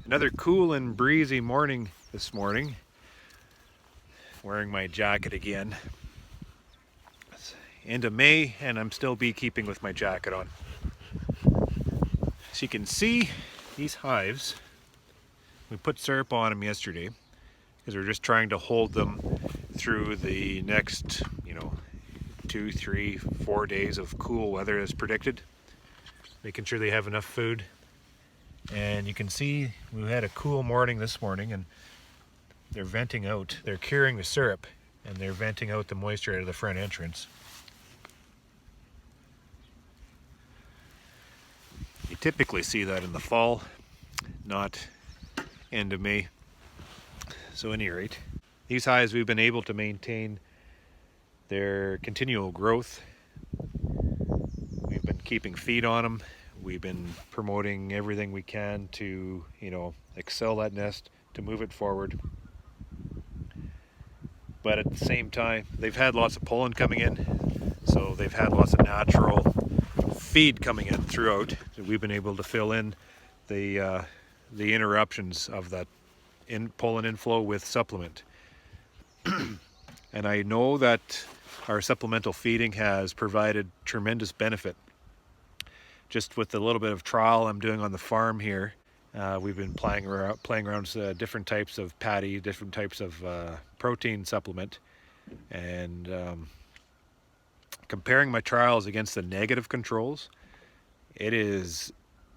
Another cool and breezy morning this morning. Wearing my jacket again. It's end of May and I'm still beekeeping with my jacket on. As you can see, these hives, we put syrup on them yesterday because we're just trying to hold them through the next, 2, 3, 4 days of cool weather as predicted. Making sure they have enough food. And you can see we had a cool morning this morning and they're venting out, they're curing the syrup and they're venting out the moisture out of the front entrance. You typically see that in the fall, not end of May. So at any rate, these hives we've been able to maintain their continual growth. We've been keeping feed on them. We've been promoting everything we can to, excel that nest, to move it forward. But at the same time, they've had lots of pollen coming in, so they've had lots of natural feed coming in throughout. So we've been able to fill in the interruptions of that pollen inflow with supplement. And I know that our supplemental feeding has provided tremendous benefit. Just with the little bit of trial I'm doing on the farm here, we've been playing around with different types of patty, different types of protein supplement, and comparing my trials against the negative controls, it is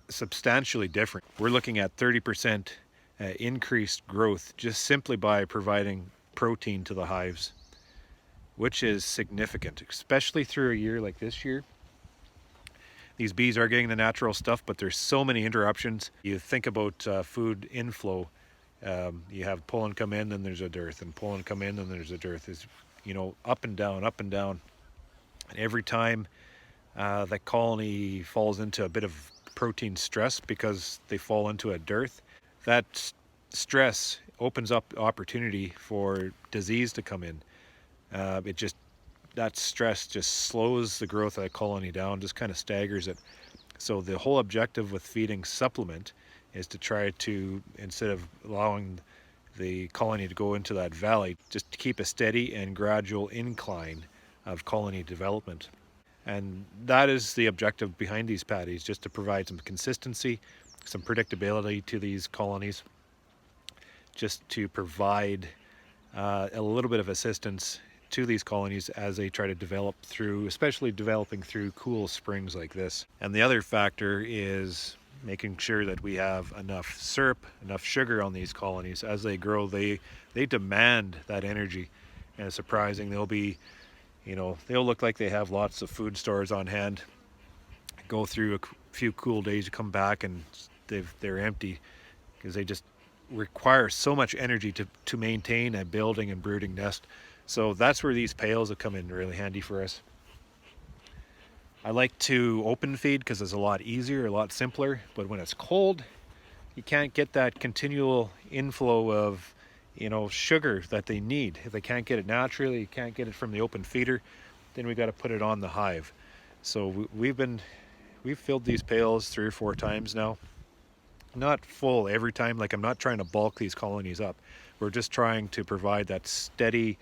substantially different. We're looking at 30% increased growth just simply by providing protein to the hives, which is significant, especially through a year like this year. These bees are getting the natural stuff, but there's so many interruptions. You think about food inflow. You have pollen come in, then there's a dearth, and pollen come in, then there's a dearth. It's, up and down, up and down. And every time that colony falls into a bit of protein stress because they fall into a dearth, that stress opens up opportunity for disease to come in. That stress just slows the growth of that colony down, just kind of staggers it. So the whole objective with feeding supplement is to try to, instead of allowing the colony to go into that valley, just to keep a steady and gradual incline of colony development. And that is the objective behind these patties, just to provide some consistency, some predictability to these colonies, just to provide a little bit of assistance to these colonies as they try to develop through, especially developing through cool springs like this. And the other factor is making sure that we have enough syrup, enough sugar on these colonies. As they grow, they demand that energy. And it's surprising, they'll look like they have lots of food stores on hand, go through a few cool days, you come back and they're empty because they just require so much energy to maintain a building and brooding nest. So that's where these pails have come in really handy for us. I like to open feed because it's a lot easier, a lot simpler, but when it's cold, you can't get that continual inflow of, sugar that they need. If they can't get it naturally, you can't get it from the open feeder, then we got to put it on the hive. So we've filled these pails 3 or 4 times now. Not full every time, like I'm not trying to bulk these colonies up. We're just trying to provide that steady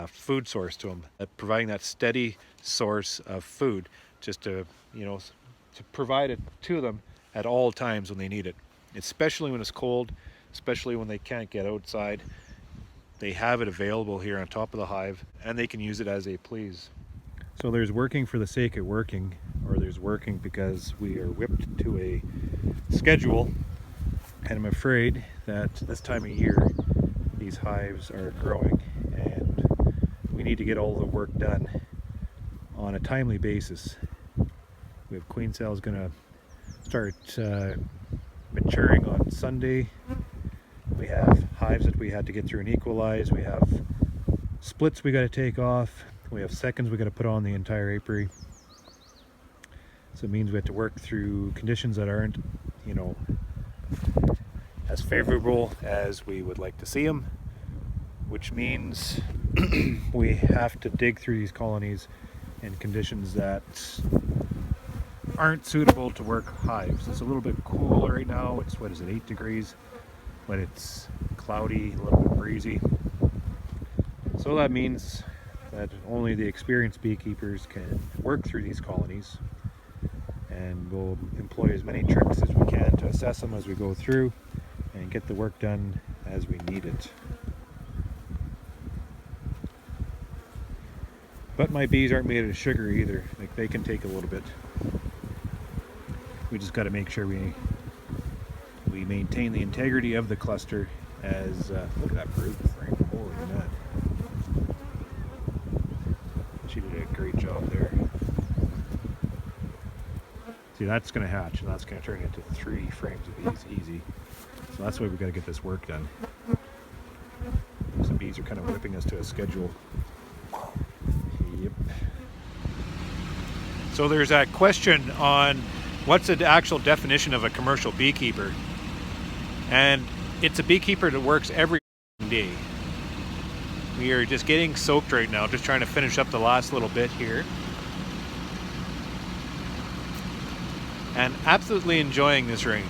food source to them, providing that steady source of food, just to provide it to them at all times when they need it, especially when it's cold, especially when they can't get outside. They have it available here on top of the hive and they can use it as they please. So there's working for the sake of working, or there's working because we are whipped to a schedule, and I'm afraid that this time of year these hives are growing and we need to get all the work done on a timely basis. We have queen cells going to start maturing on Sunday. We have hives that we had to get through and equalize. We have splits we got to take off. We have seconds we got to put on the entire apiary. So it means we have to work through conditions that aren't, as favorable as we would like to see them, which means we have to dig through these colonies in conditions that aren't suitable to work hives. It's a little bit cool right now. It's, what is it, 8 degrees, but it's cloudy, a little bit breezy. So that means that only the experienced beekeepers can work through these colonies, and we'll employ as many tricks as we can to assess them as we go through and get the work done as we need it. But my bees aren't made of sugar either. Like, they can take a little bit. We just got to make sure we maintain the integrity of the cluster as look at that brood frame. Holy nut. She did a great job there. See, that's going to hatch, and that's going to turn into 3 frames of bees easy. So that's why we got to get this work done. Some bees are kind of whipping us to a schedule. Yep. So there's that question on what's the actual definition of a commercial beekeeper, and it's a beekeeper that works every day. We are just getting soaked right now, just trying to finish up the last little bit here. And absolutely enjoying this rain.